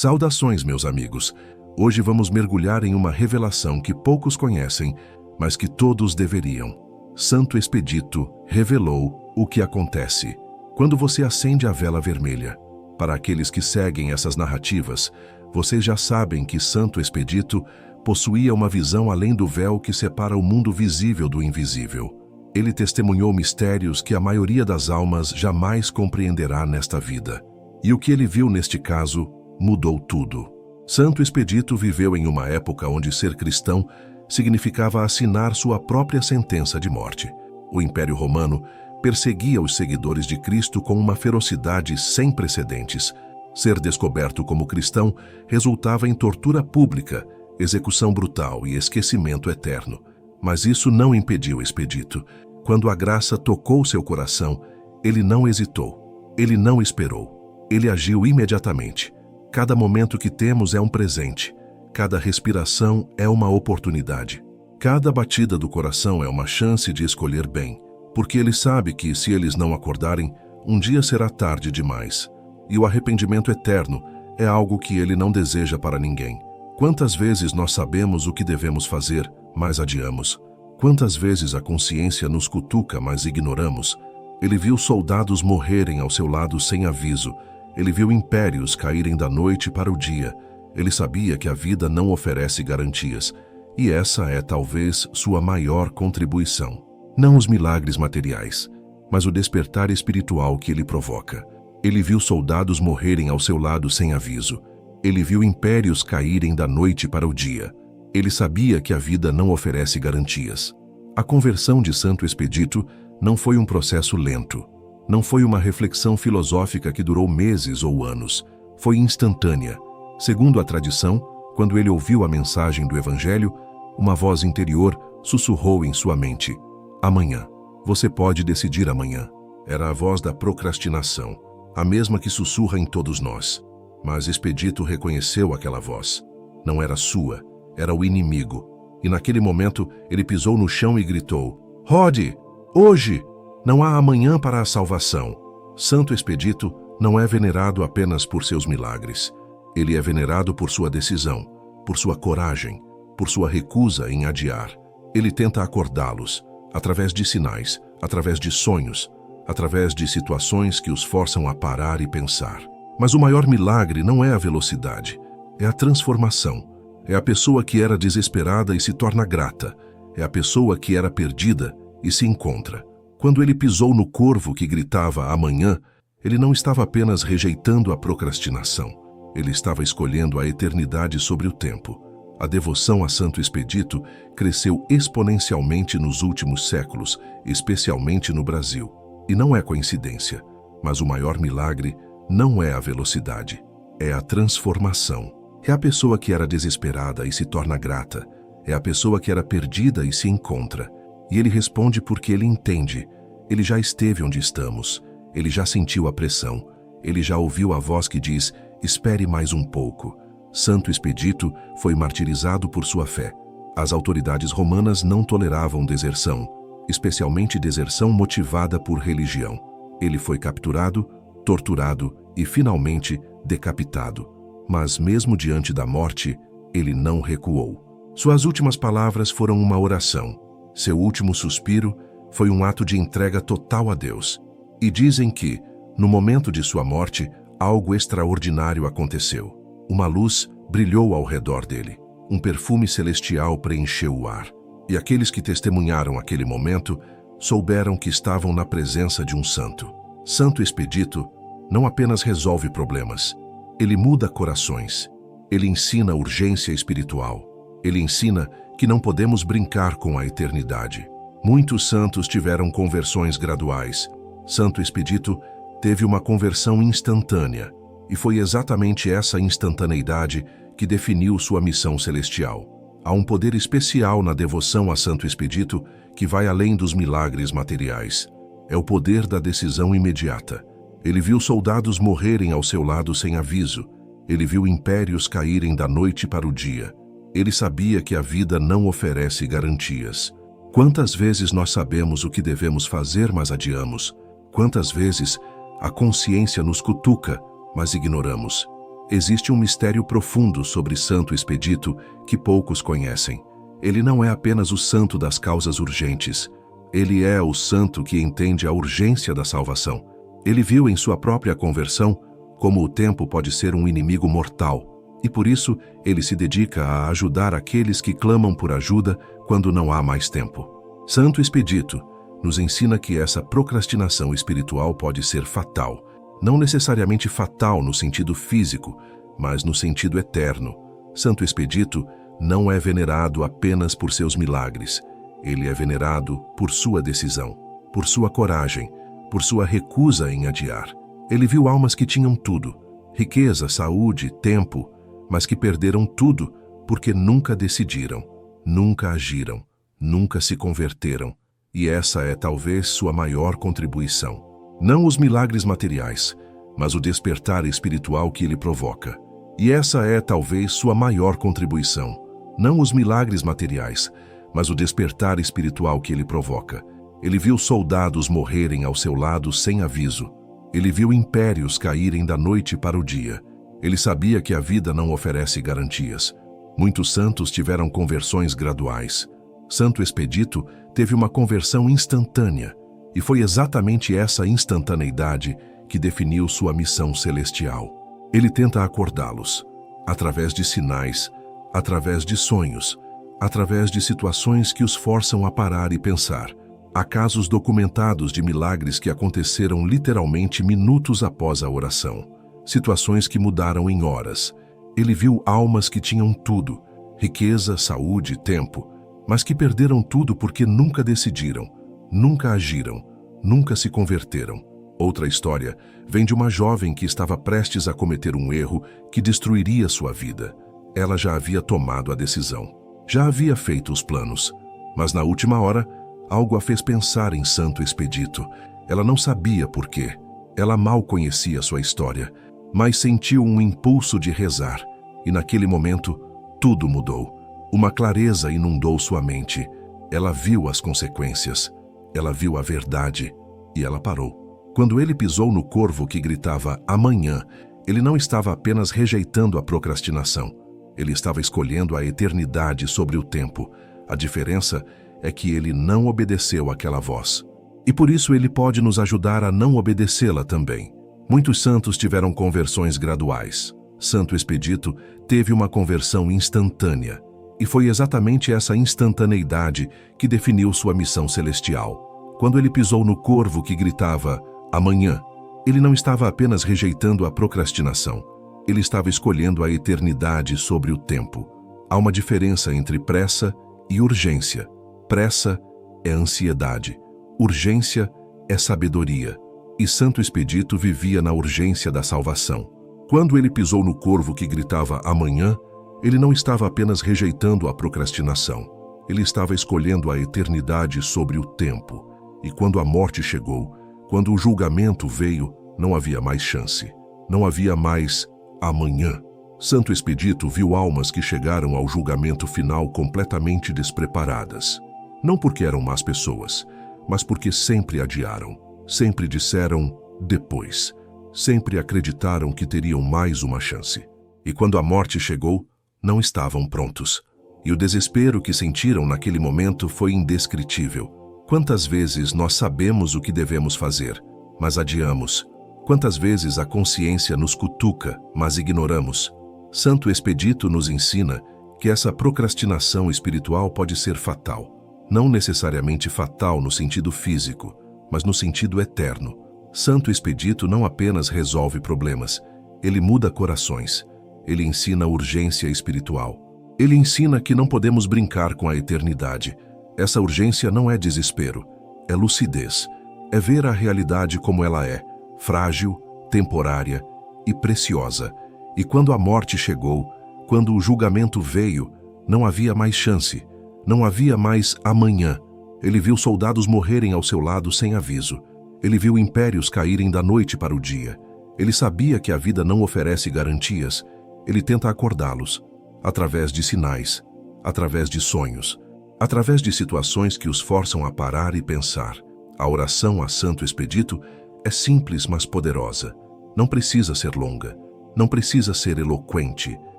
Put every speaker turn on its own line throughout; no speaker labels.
Saudações, meus amigos! Hoje vamos mergulhar em uma revelação que poucos conhecem, mas que todos deveriam. Santo Expedito revelou o que acontece quando você acende a vela vermelha. Para aqueles que seguem essas narrativas, vocês já sabem que Santo Expedito possuía uma visão além do véu que separa o mundo visível do invisível. Ele testemunhou mistérios que a maioria das almas jamais compreenderá nesta vida. E o que ele viu neste caso mudou tudo. Santo Expedito viveu em uma época onde ser cristão significava assinar sua própria sentença de morte. O Império Romano perseguia os seguidores de Cristo com uma ferocidade sem precedentes. Ser descoberto como cristão resultava em tortura pública, execução brutal e esquecimento eterno. Mas isso não impediu Expedito. Quando a graça tocou seu coração, ele não hesitou, ele não esperou, ele agiu imediatamente. Cada momento que temos é um presente, cada respiração é uma oportunidade. Cada batida do coração é uma chance de escolher bem, porque ele sabe que, se eles não acordarem, um dia será tarde demais. E o arrependimento eterno é algo que ele não deseja para ninguém. Quantas vezes nós sabemos o que devemos fazer, mas adiamos? Quantas vezes a consciência nos cutuca, mas ignoramos? Ele viu soldados morrerem ao seu lado sem aviso. Ele viu impérios caírem da noite para o dia. Ele sabia que a vida não oferece garantias. E essa é talvez sua maior contribuição. Não os milagres materiais, mas o despertar espiritual que ele provoca. Ele viu soldados morrerem ao seu lado sem aviso. Ele viu impérios caírem da noite para o dia. Ele sabia que a vida não oferece garantias. A conversão de Santo Expedito não foi um processo lento. Não foi uma reflexão filosófica que durou meses ou anos. Foi instantânea. Segundo a tradição, quando ele ouviu a mensagem do Evangelho, uma voz interior sussurrou em sua mente: amanhã. Você pode decidir amanhã. Era a voz da procrastinação, a mesma que sussurra em todos nós. Mas Expedito reconheceu aquela voz. Não era sua, era o inimigo. E naquele momento ele pisou no chão e gritou: Rode, hoje! Não há amanhã para a salvação. Santo Expedito não é venerado apenas por seus milagres. Ele é venerado por sua decisão, por sua coragem, por sua recusa em adiar. Ele tenta acordá-los, através de sinais, através de sonhos, através de situações que os forçam a parar e pensar. Mas o maior milagre não é a velocidade, é a transformação. É a pessoa que era desesperada e se torna grata. É a pessoa que era perdida e se encontra. Quando ele pisou no corvo que gritava amanhã, ele não estava apenas rejeitando a procrastinação. Ele estava escolhendo a eternidade sobre o tempo. A devoção a Santo Expedito cresceu exponencialmente nos últimos séculos, especialmente no Brasil. E não é coincidência, mas o maior milagre não é a velocidade, é a transformação. É a pessoa que era desesperada e se torna grata. É a pessoa que era perdida e se encontra. E ele responde porque ele entende. Ele já esteve onde estamos. Ele já sentiu a pressão. Ele já ouviu a voz que diz: espere mais um pouco. Santo Expedito foi martirizado por sua fé. As autoridades romanas não toleravam deserção, especialmente deserção motivada por religião. Ele foi capturado, torturado e, finalmente, decapitado. Mas, mesmo diante da morte, ele não recuou. Suas últimas palavras foram uma oração. Seu último suspiro foi um ato de entrega total a Deus. E dizem que, no momento de sua morte, algo extraordinário aconteceu. Uma luz brilhou ao redor dele. Um perfume celestial preencheu o ar. E aqueles que testemunharam aquele momento souberam que estavam na presença de um santo. Santo Expedito não apenas resolve problemas. Ele muda corações. Ele ensina urgência espiritual. Ele ensina que não podemos brincar com a eternidade. Muitos santos tiveram conversões graduais. Santo Expedito teve uma conversão instantânea, e foi exatamente essa instantaneidade que definiu sua missão celestial. Há um poder especial na devoção a Santo Expedito que vai além dos milagres materiais. É o poder da decisão imediata. Ele viu soldados morrerem ao seu lado sem aviso. Ele viu impérios caírem da noite para o dia. Ele sabia que a vida não oferece garantias. Quantas vezes nós sabemos o que devemos fazer, mas adiamos? Quantas vezes a consciência nos cutuca, mas ignoramos? Existe um mistério profundo sobre Santo Expedito que poucos conhecem. Ele não é apenas o santo das causas urgentes. Ele é o santo que entende a urgência da salvação. Ele viu em sua própria conversão como o tempo pode ser um inimigo mortal, e por isso ele se dedica a ajudar aqueles que clamam por ajuda quando não há mais tempo. Santo Expedito nos ensina que essa procrastinação espiritual pode ser fatal, não necessariamente fatal no sentido físico, mas no sentido eterno. Santo Expedito não é venerado apenas por seus milagres. Ele é venerado por sua decisão, por sua coragem, por sua recusa em adiar. Ele viu almas que tinham tudo, riqueza, saúde, tempo, mas que perderam tudo porque nunca decidiram, nunca agiram, nunca se converteram. E essa é talvez sua maior contribuição. Não os milagres materiais, mas o despertar espiritual que ele provoca. E essa é talvez sua maior contribuição. Não os milagres materiais, mas o despertar espiritual que ele provoca. Ele viu soldados morrerem ao seu lado sem aviso. Ele viu impérios caírem da noite para o dia. Ele sabia que a vida não oferece garantias. Muitos santos tiveram conversões graduais. Santo Expedito teve uma conversão instantânea, e foi exatamente essa instantaneidade que definiu sua missão celestial. Ele tenta acordá-los, através de sinais, através de sonhos, através de situações que os forçam a parar e pensar. Há casos documentados de milagres que aconteceram literalmente minutos após a oração. Situações que mudaram em horas. Ele viu almas que tinham tudo, riqueza, saúde, tempo, mas que perderam tudo porque nunca decidiram, nunca agiram, nunca se converteram. Outra história vem de uma jovem que estava prestes a cometer um erro que destruiria sua vida. Ela já havia tomado a decisão, já havia feito os planos, mas na última hora, algo a fez pensar em Santo Expedito. Ela não sabia por quê. Ela mal conhecia sua história, mas sentiu um impulso de rezar. E naquele momento, tudo mudou. Uma clareza inundou sua mente. Ela viu as consequências. Ela viu a verdade. E ela parou. Quando ele pisou no corvo que gritava amanhã, ele não estava apenas rejeitando a procrastinação. Ele estava escolhendo a eternidade sobre o tempo. A diferença é que ele não obedeceu àquela voz. E por isso ele pode nos ajudar a não obedecê-la também. Muitos santos tiveram conversões graduais. Santo Expedito teve uma conversão instantânea. E foi exatamente essa instantaneidade que definiu sua missão celestial. Quando ele pisou no corvo que gritava amanhã, ele não estava apenas rejeitando a procrastinação. Ele estava escolhendo a eternidade sobre o tempo. Há uma diferença entre pressa e urgência. Pressa é ansiedade. Urgência é sabedoria. E Santo Expedito vivia na urgência da salvação. Quando ele pisou no corvo que gritava amanhã, ele não estava apenas rejeitando a procrastinação. Ele estava escolhendo a eternidade sobre o tempo. E quando a morte chegou, quando o julgamento veio, não havia mais chance. Não havia mais amanhã. Santo Expedito viu almas que chegaram ao julgamento final completamente despreparadas. Não porque eram más pessoas, mas porque sempre adiaram. Sempre disseram depois. Sempre acreditaram que teriam mais uma chance. E quando a morte chegou, não estavam prontos. E o desespero que sentiram naquele momento foi indescritível. Quantas vezes nós sabemos o que devemos fazer, mas adiamos? Quantas vezes a consciência nos cutuca, mas ignoramos? Santo Expedito nos ensina que essa procrastinação espiritual pode ser fatal. Não necessariamente fatal no sentido físico, mas no sentido eterno. Santo Expedito não apenas resolve problemas, ele muda corações. Ele ensina urgência espiritual. Ele ensina que não podemos brincar com a eternidade. Essa urgência não é desespero, é lucidez. É ver a realidade como ela é, frágil, temporária e preciosa. E quando a morte chegou, quando o julgamento veio, não havia mais chance, não havia mais amanhã. Ele viu soldados morrerem ao seu lado sem aviso. Ele viu impérios caírem da noite para o dia. Ele sabia que a vida não oferece garantias. Ele tenta acordá-los, através de sinais, através de sonhos, através de situações que os forçam a parar e pensar. A oração a Santo Expedito é simples, mas poderosa. Não precisa ser longa. Não precisa ser eloquente,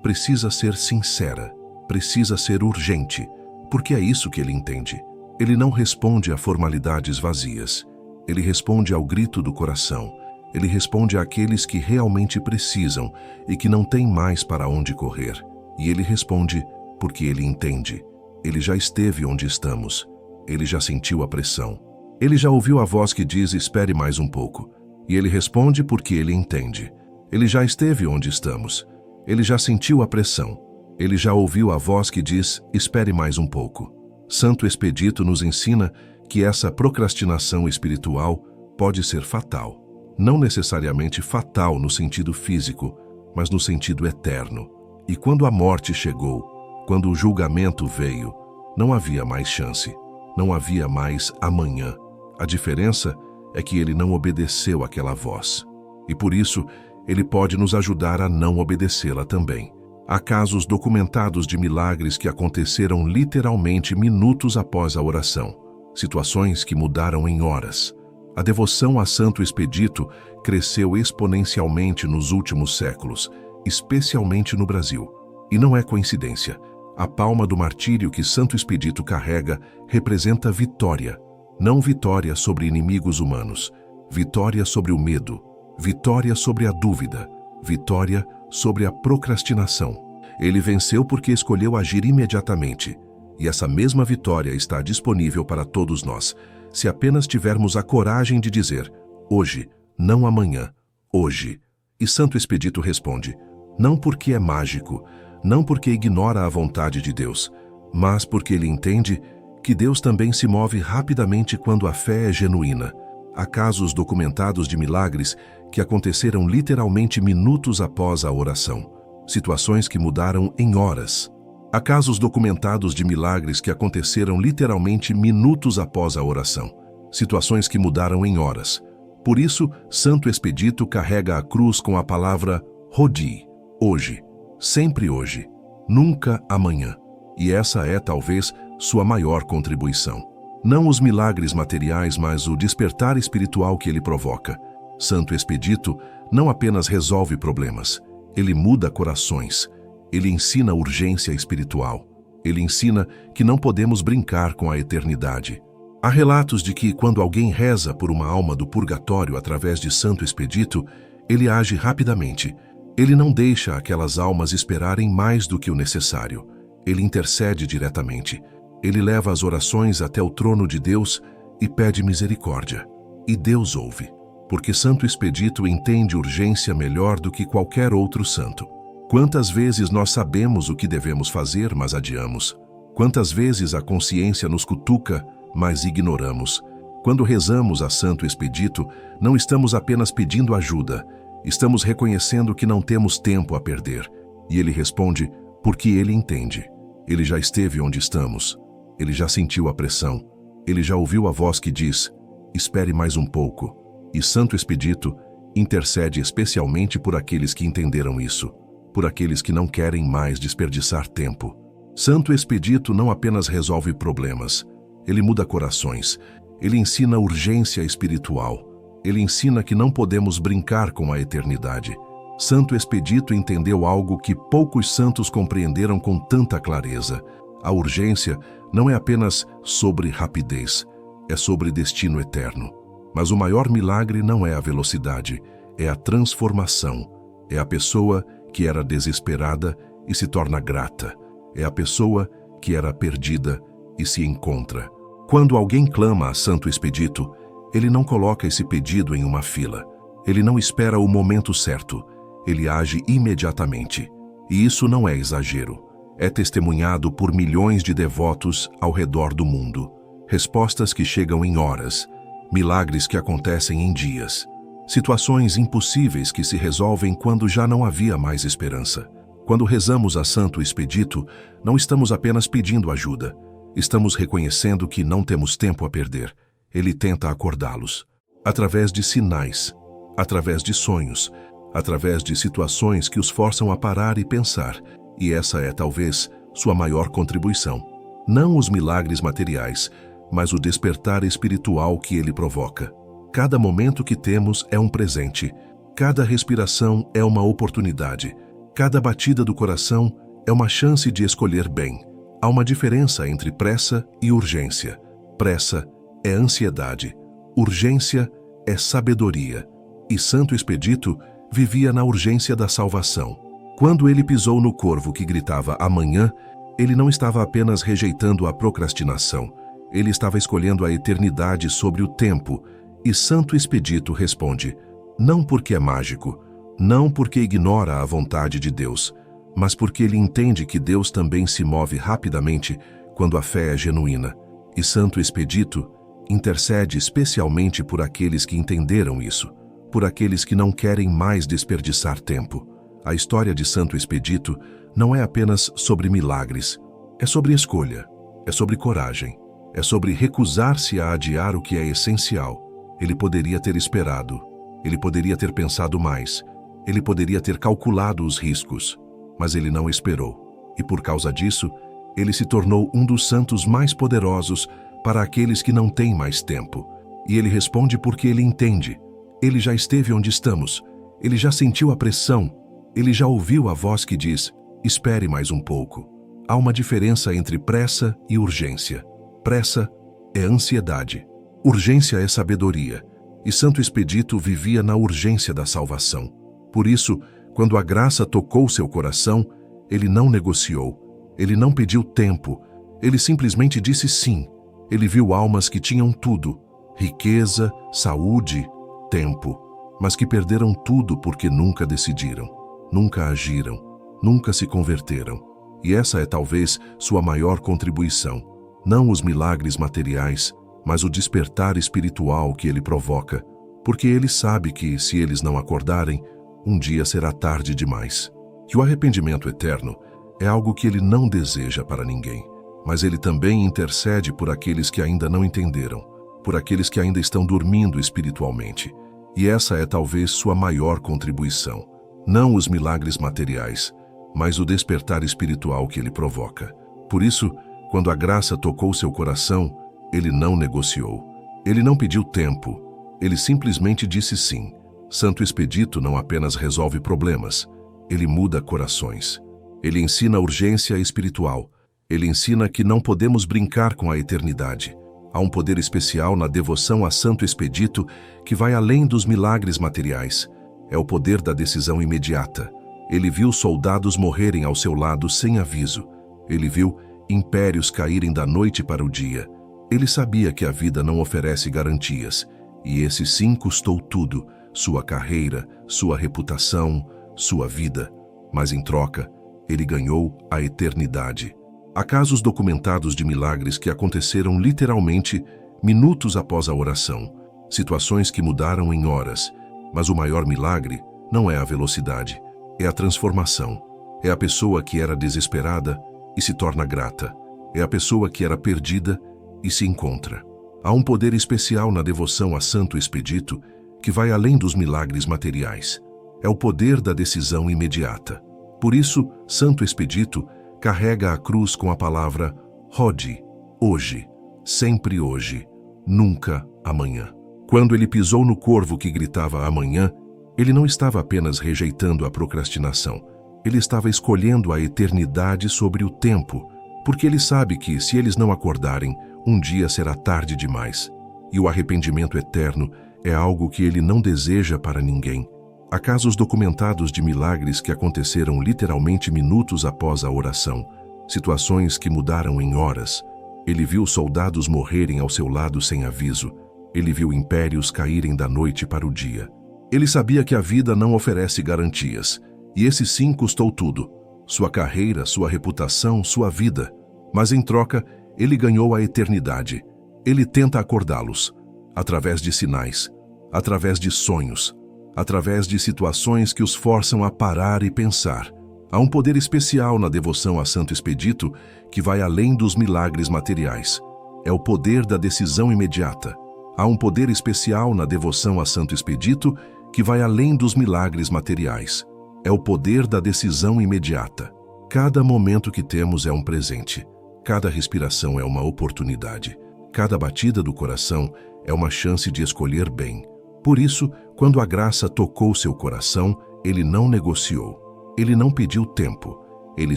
precisa ser sincera, precisa ser urgente, porque é isso que ele entende. Ele não responde a formalidades vazias. Ele responde ao grito do coração. Ele responde àqueles que realmente precisam e que não têm mais para onde correr. E ele responde porque ele entende. Ele já esteve onde estamos. Ele já sentiu a pressão. Ele já ouviu a voz que diz: espere mais um pouco. E ele responde porque ele entende. Ele já esteve onde estamos. Ele já sentiu a pressão. Ele já ouviu a voz que diz: espere mais um pouco. Santo Expedito nos ensina que essa procrastinação espiritual pode ser fatal. Não necessariamente fatal no sentido físico, mas no sentido eterno. E quando a morte chegou, quando o julgamento veio, não havia mais chance, não havia mais amanhã. A diferença é que ele não obedeceu àquela voz. E por isso, ele pode nos ajudar a não obedecê-la também. Há casos documentados de milagres que aconteceram literalmente minutos após a oração. Situações que mudaram em horas. A devoção a Santo Expedito cresceu exponencialmente nos últimos séculos, especialmente no Brasil. E não é coincidência. A palma do martírio que Santo Expedito carrega representa vitória. Não vitória sobre inimigos humanos, vitória sobre o medo, vitória sobre a dúvida, vitória sobre a procrastinação. Ele venceu porque escolheu agir imediatamente. E essa mesma vitória está disponível para todos nós, se apenas tivermos a coragem de dizer: hoje, não amanhã, hoje. E Santo Expedito responde: não porque é mágico, não porque ignora a vontade de Deus, mas porque ele entende que Deus também se move rapidamente quando a fé é genuína. Há casos documentados de milagres que aconteceram literalmente minutos após a oração. Situações que mudaram em horas. Há casos documentados de milagres que aconteceram literalmente minutos após a oração. Situações que mudaram em horas. Por isso, Santo Expedito carrega a cruz com a palavra Hodi, hoje, sempre hoje, nunca amanhã. E essa é, talvez, sua maior contribuição. Não os milagres materiais, mas o despertar espiritual que ele provoca. Santo Expedito não apenas resolve problemas, ele muda corações. Ele ensina urgência espiritual. Ele ensina que não podemos brincar com a eternidade. Há relatos de que, quando alguém reza por uma alma do purgatório através de Santo Expedito, ele age rapidamente. Ele não deixa aquelas almas esperarem mais do que o necessário. Ele intercede diretamente. Ele leva as orações até o trono de Deus e pede misericórdia. E Deus ouve, porque Santo Expedito entende urgência melhor do que qualquer outro santo. Quantas vezes nós sabemos o que devemos fazer, mas adiamos? Quantas vezes a consciência nos cutuca, mas ignoramos? Quando rezamos a Santo Expedito, não estamos apenas pedindo ajuda, estamos reconhecendo que não temos tempo a perder. E ele responde, porque ele entende. Ele já esteve onde estamos. Ele já sentiu a pressão. Ele já ouviu a voz que diz: espere mais um pouco. E Santo Expedito intercede especialmente por aqueles que entenderam isso, por aqueles que não querem mais desperdiçar tempo. Santo Expedito não apenas resolve problemas, ele muda corações, ele ensina urgência espiritual, ele ensina que não podemos brincar com a eternidade. Santo Expedito entendeu algo que poucos santos compreenderam com tanta clareza. A urgência não é apenas sobre rapidez, é sobre destino eterno. Mas o maior milagre não é a velocidade, é a transformação. É a pessoa que era desesperada e se torna grata. É a pessoa que era perdida e se encontra. Quando alguém clama a Santo Expedito, ele não coloca esse pedido em uma fila. Ele não espera o momento certo. Ele age imediatamente. E isso não é exagero. É testemunhado por milhões de devotos ao redor do mundo. Respostas que chegam em horas. Milagres que acontecem em dias. Situações impossíveis que se resolvem quando já não havia mais esperança. Quando rezamos a Santo Expedito, não estamos apenas pedindo ajuda. Estamos reconhecendo que não temos tempo a perder. Ele tenta acordá-los. Através de sinais, através de sonhos, através de situações que os forçam a parar e pensar. E essa é, talvez, sua maior contribuição. Não os milagres materiais, mas o despertar espiritual que ele provoca. Cada momento que temos é um presente. Cada respiração é uma oportunidade. Cada batida do coração é uma chance de escolher bem. Há uma diferença entre pressa e urgência. Pressa é ansiedade. Urgência é sabedoria. E Santo Expedito vivia na urgência da salvação. Quando ele pisou no corvo que gritava amanhã, ele não estava apenas rejeitando a procrastinação. Ele estava escolhendo a eternidade sobre o tempo. E Santo Expedito responde: não porque é mágico, não porque ignora a vontade de Deus, mas porque ele entende que Deus também se move rapidamente quando a fé é genuína. E Santo Expedito intercede especialmente por aqueles que entenderam isso, por aqueles que não querem mais desperdiçar tempo. A história de Santo Expedito não é apenas sobre milagres, é sobre escolha, é sobre coragem, é sobre recusar-se a adiar o que é essencial. Ele poderia ter esperado, ele poderia ter pensado mais, ele poderia ter calculado os riscos, mas ele não esperou. E por causa disso, ele se tornou um dos santos mais poderosos para aqueles que não têm mais tempo. E ele responde porque ele entende. Ele já esteve onde estamos, ele já sentiu a pressão, ele já ouviu a voz que diz: espere mais um pouco. Há uma diferença entre pressa e urgência. Pressa é ansiedade, urgência é sabedoria. E Santo Expedito vivia na urgência da salvação. Por isso, quando a graça tocou seu coração, ele não negociou, ele não pediu tempo, ele simplesmente disse sim. Ele viu almas que tinham tudo, riqueza, saúde, tempo, mas que perderam tudo porque nunca decidiram, nunca agiram, nunca se converteram. E essa é talvez sua maior contribuição. Não os milagres materiais, mas o despertar espiritual que ele provoca, porque ele sabe que, se eles não acordarem, um dia será tarde demais. Que o arrependimento eterno é algo que ele não deseja para ninguém, mas ele também intercede por aqueles que ainda não entenderam, por aqueles que ainda estão dormindo espiritualmente. E essa é talvez sua maior contribuição. Não os milagres materiais, mas o despertar espiritual que ele provoca. Por isso, quando a graça tocou seu coração, ele não negociou. Ele não pediu tempo. Ele simplesmente disse sim. Santo Expedito não apenas resolve problemas, ele muda corações. Ele ensina urgência espiritual. Ele ensina que não podemos brincar com a eternidade. Há um poder especial na devoção a Santo Expedito que vai além dos milagres materiais. É o poder da decisão imediata. Ele viu soldados morrerem ao seu lado sem aviso. Ele viu impérios caírem da noite para o dia. Ele sabia que a vida não oferece garantias, e esse sim custou tudo, sua carreira, sua reputação, sua vida. Mas em troca, ele ganhou a eternidade. Há casos documentados de milagres que aconteceram literalmente minutos após a oração, situações que mudaram em horas. Mas o maior milagre não é a velocidade, é a transformação. É a pessoa que era desesperada e se torna grata. É a pessoa que era perdida e se encontra. Há um poder especial na devoção a Santo Expedito que vai além dos milagres materiais. É o poder da decisão imediata. Por isso, Santo Expedito carrega a cruz com a palavra Hodie, hoje, sempre hoje, nunca amanhã. Quando ele pisou no corvo que gritava amanhã, ele não estava apenas rejeitando a procrastinação. Ele estava escolhendo a eternidade sobre o tempo, porque ele sabe que, se eles não acordarem, um dia será tarde demais. E o arrependimento eterno é algo que ele não deseja para ninguém. Há casos documentados de milagres que aconteceram literalmente minutos após a oração, situações que mudaram em horas. Ele viu soldados morrerem ao seu lado sem aviso. Ele viu impérios caírem da noite para o dia. Ele sabia que a vida não oferece garantias, e esse sim custou tudo: sua carreira, sua reputação, sua vida. Mas em troca, ele ganhou a eternidade. Ele tenta acordá-los, através de sinais, através de sonhos, através de situações que os forçam a parar e pensar. Há um poder especial na devoção a Santo Expedito que vai além dos milagres materiais. É o poder da decisão imediata. Há um poder especial na devoção a Santo Expedito que vai além dos milagres materiais. É o poder da decisão imediata. Cada momento que temos é um presente. Cada respiração é uma oportunidade. Cada batida do coração é uma chance de escolher bem. Por isso, quando a graça tocou seu coração, ele não negociou. Ele não pediu tempo. Ele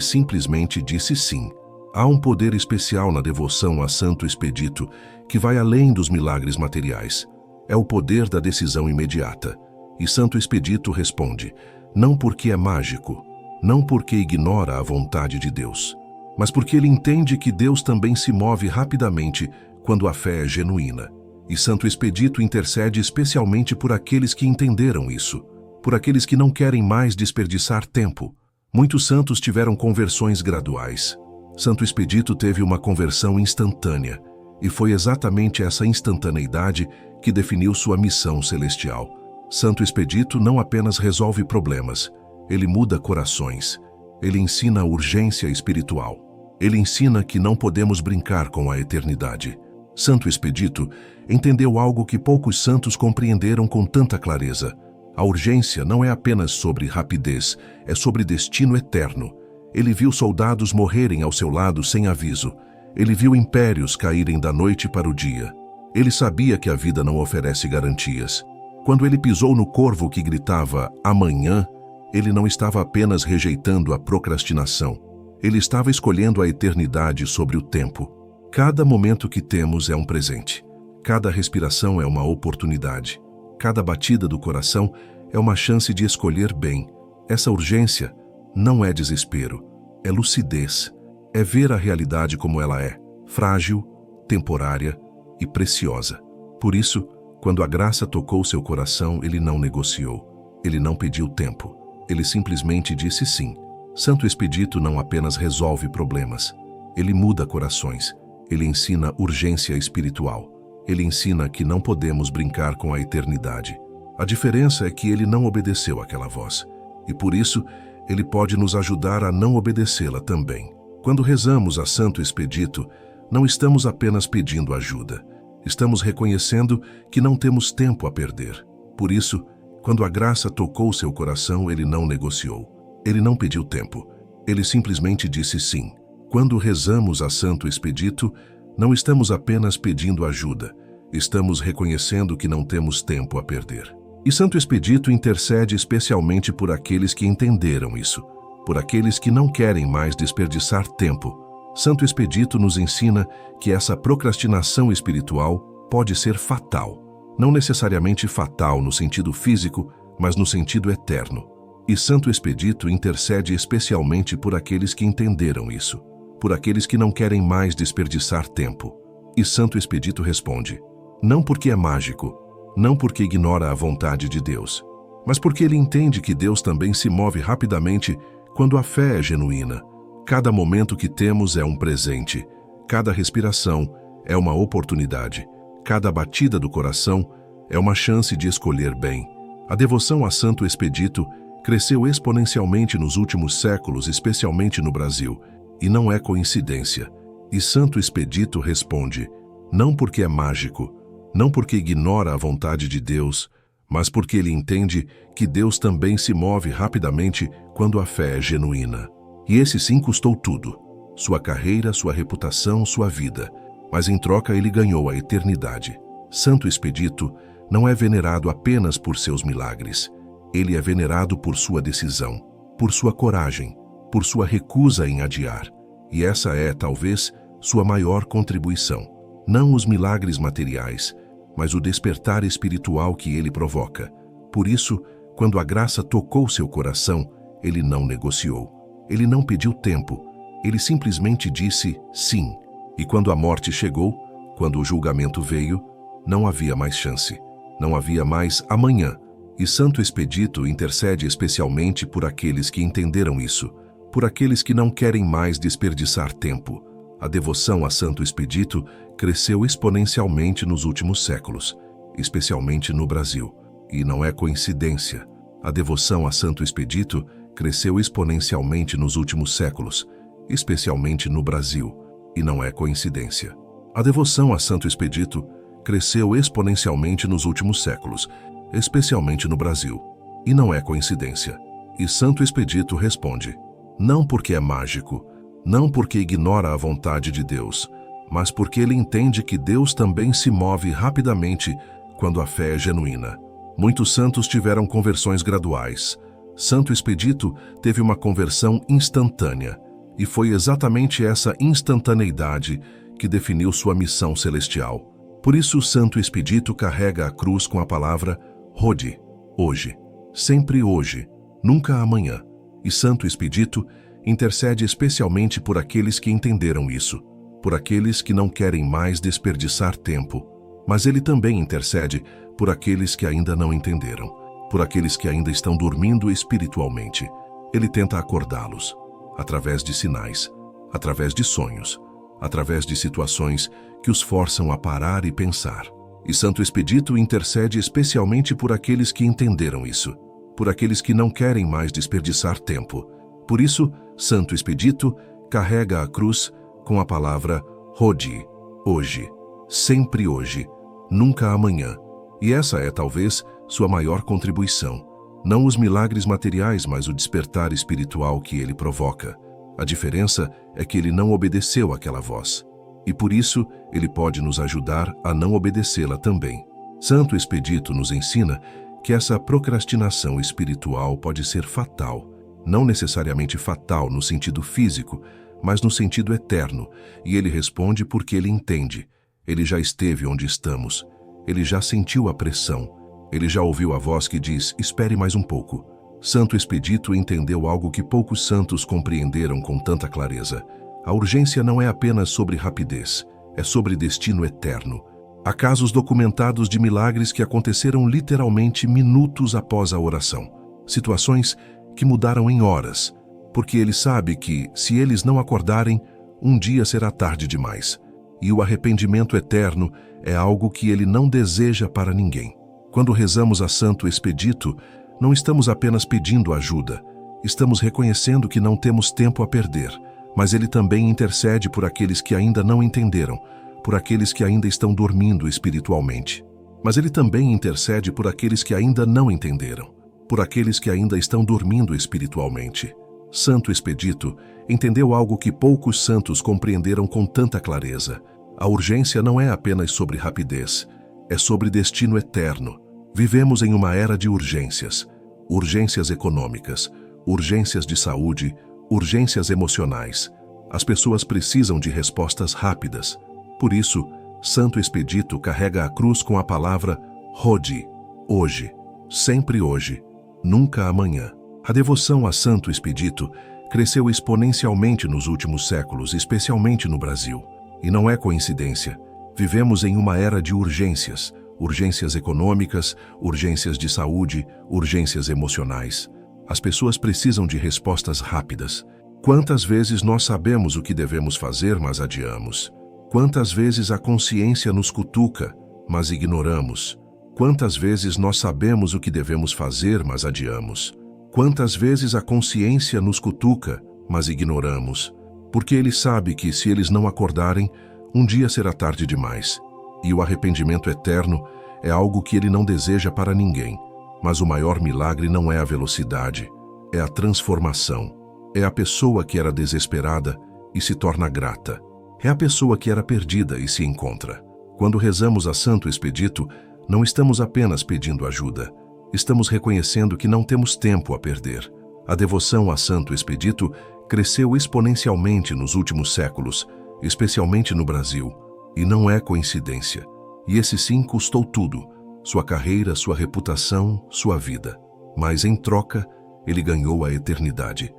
simplesmente disse sim. Há um poder especial na devoção a Santo Expedito que vai além dos milagres materiais. É o poder da decisão imediata. E Santo Expedito responde, não porque é mágico, não porque ignora a vontade de Deus, mas porque ele entende que Deus também se move rapidamente quando a fé é genuína. E Santo Expedito intercede especialmente por aqueles que entenderam isso, por aqueles que não querem mais desperdiçar tempo. Muitos santos tiveram conversões graduais. Santo Expedito teve uma conversão instantânea, e foi exatamente essa instantaneidade que definiu sua missão celestial. Santo Expedito não apenas resolve problemas, ele muda corações. Ele ensina a urgência espiritual. Ele ensina que não podemos brincar com a eternidade. Santo Expedito entendeu algo que poucos santos compreenderam com tanta clareza. A urgência não é apenas sobre rapidez, é sobre destino eterno. Ele viu soldados morrerem ao seu lado sem aviso. Ele viu impérios caírem da noite para o dia. Ele sabia que a vida não oferece garantias. Quando ele pisou no corvo que gritava amanhã, ele não estava apenas rejeitando a procrastinação. Ele estava escolhendo a eternidade sobre o tempo. Cada momento que temos é um presente. Cada respiração é uma oportunidade. Cada batida do coração é uma chance de escolher bem. Essa urgência não é desespero, é lucidez. É ver a realidade como ela é, frágil, temporária e preciosa. Por isso, quando a graça tocou seu coração, ele não negociou. Ele não pediu tempo. Ele simplesmente disse sim. Santo Expedito não apenas resolve problemas. Ele muda corações. Ele ensina urgência espiritual. Ele ensina que não podemos brincar com a eternidade. A diferença é que ele não obedeceu àquela voz. E por isso, ele pode nos ajudar a não obedecê-la também. Quando rezamos a Santo Expedito, não estamos apenas pedindo ajuda. Estamos reconhecendo que não temos tempo a perder. Por isso, quando a graça tocou seu coração, ele não negociou. Ele não pediu tempo. Ele simplesmente disse sim. Quando rezamos a Santo Expedito, não estamos apenas pedindo ajuda. Estamos reconhecendo que não temos tempo a perder. E Santo Expedito intercede especialmente por aqueles que entenderam isso, por aqueles que não querem mais desperdiçar tempo. Santo Expedito nos ensina que essa procrastinação espiritual pode ser fatal. Não necessariamente fatal no sentido físico, mas no sentido eterno. E Santo Expedito intercede especialmente por aqueles que entenderam isso, por aqueles que não querem mais desperdiçar tempo. E Santo Expedito responde, não porque é mágico, não porque ignora a vontade de Deus, mas porque ele entende que Deus também se move rapidamente quando a fé é genuína. Cada momento que temos é um presente, cada respiração é uma oportunidade, cada batida do coração é uma chance de escolher bem. A devoção a Santo Expedito cresceu exponencialmente nos últimos séculos, especialmente no Brasil, e não é coincidência. E Santo Expedito responde, não porque é mágico, não porque ignora a vontade de Deus, mas porque ele entende que Deus também se move rapidamente quando a fé é genuína. E esse sim custou tudo, sua carreira, sua reputação, sua vida, mas em troca ele ganhou a eternidade. Santo Expedito não é venerado apenas por seus milagres, ele é venerado por sua decisão, por sua coragem, por sua recusa em adiar. E essa é, talvez, sua maior contribuição. Não os milagres materiais, mas o despertar espiritual que ele provoca. Por isso, quando a graça tocou seu coração, ele não negociou. Ele não pediu tempo. Ele simplesmente disse sim. E quando a morte chegou, quando o julgamento veio, não havia mais chance. Não havia mais amanhã. E Santo Expedito intercede especialmente por aqueles que entenderam isso, por aqueles que não querem mais desperdiçar tempo. A devoção a Santo Expedito cresceu exponencialmente nos últimos séculos, especialmente no Brasil. E não é coincidência. A devoção a Santo Expedito cresceu exponencialmente nos últimos séculos, especialmente no Brasil. E não é coincidência. A devoção a Santo Expedito cresceu exponencialmente nos últimos séculos, especialmente no Brasil. E não é coincidência. E Santo Expedito responde, não porque é mágico, não porque ignora a vontade de Deus, mas porque ele entende que Deus também se move rapidamente quando a fé é genuína. Muitos santos tiveram conversões graduais. Santo Expedito teve uma conversão instantânea, e foi exatamente essa instantaneidade que definiu sua missão celestial. Por isso, Santo Expedito carrega a cruz com a palavra Hodi, hoje, sempre hoje, nunca amanhã. E Santo Expedito intercede especialmente por aqueles que entenderam isso, por aqueles que não querem mais desperdiçar tempo. Mas ele também intercede por aqueles que ainda não entenderam, por aqueles que ainda estão dormindo espiritualmente. Ele tenta acordá-los, através de sinais, através de sonhos, através de situações que os forçam a parar e pensar. E Santo Expedito intercede especialmente por aqueles que entenderam isso, por aqueles que não querem mais desperdiçar tempo. Por isso, Santo Expedito carrega a cruz com a palavra Hodi, hoje, sempre hoje, nunca amanhã. E essa é talvez sua maior contribuição. Não os milagres materiais, mas o despertar espiritual que ele provoca. A diferença é que ele não obedeceu àquela voz. E por isso, ele pode nos ajudar a não obedecê-la também. Santo Expedito nos ensina que essa procrastinação espiritual pode ser fatal. Não necessariamente fatal no sentido físico, mas no sentido eterno. E ele responde porque ele entende. Ele já esteve onde estamos. Ele já sentiu a pressão. Ele já ouviu a voz que diz, espere mais um pouco. Santo Expedito entendeu algo que poucos santos compreenderam com tanta clareza. A urgência não é apenas sobre rapidez, é sobre destino eterno. Há casos documentados de milagres que aconteceram literalmente minutos após a oração. Situações que mudaram em horas, porque ele sabe que, se eles não acordarem, um dia será tarde demais. E o arrependimento eterno é algo que ele não deseja para ninguém. Quando rezamos a Santo Expedito, não estamos apenas pedindo ajuda, estamos reconhecendo que não temos tempo a perder, mas ele também intercede por aqueles que ainda não entenderam, por aqueles que ainda estão dormindo espiritualmente. Mas ele também intercede por aqueles que ainda não entenderam, por aqueles que ainda estão dormindo espiritualmente. Santo Expedito entendeu algo que poucos santos compreenderam com tanta clareza. A urgência não é apenas sobre rapidez, é sobre destino eterno. Vivemos em uma era de urgências. Urgências econômicas, urgências de saúde, urgências emocionais. As pessoas precisam de respostas rápidas. Por isso, Santo Expedito carrega a cruz com a palavra Hodi, hoje, sempre hoje, nunca amanhã. A devoção a Santo Expedito cresceu exponencialmente nos últimos séculos, especialmente no Brasil. E não é coincidência. Vivemos em uma era de urgências. Urgências econômicas, urgências de saúde, urgências emocionais. As pessoas precisam de respostas rápidas. Quantas vezes nós sabemos o que devemos fazer, mas adiamos? Quantas vezes a consciência nos cutuca, mas ignoramos? Quantas vezes nós sabemos o que devemos fazer, mas adiamos? Quantas vezes a consciência nos cutuca, mas ignoramos? Porque ele sabe que, se eles não acordarem, um dia será tarde demais. E o arrependimento eterno é algo que ele não deseja para ninguém. Mas o maior milagre não é a velocidade, é a transformação. É a pessoa que era desesperada e se torna grata. É a pessoa que era perdida e se encontra. Quando rezamos a Santo Expedito, não estamos apenas pedindo ajuda. Estamos reconhecendo que não temos tempo a perder. A devoção a Santo Expedito cresceu exponencialmente nos últimos séculos, especialmente no Brasil. E não é coincidência. E esse sim custou tudo: sua carreira, sua reputação, sua vida. Mas em troca, ele ganhou a eternidade.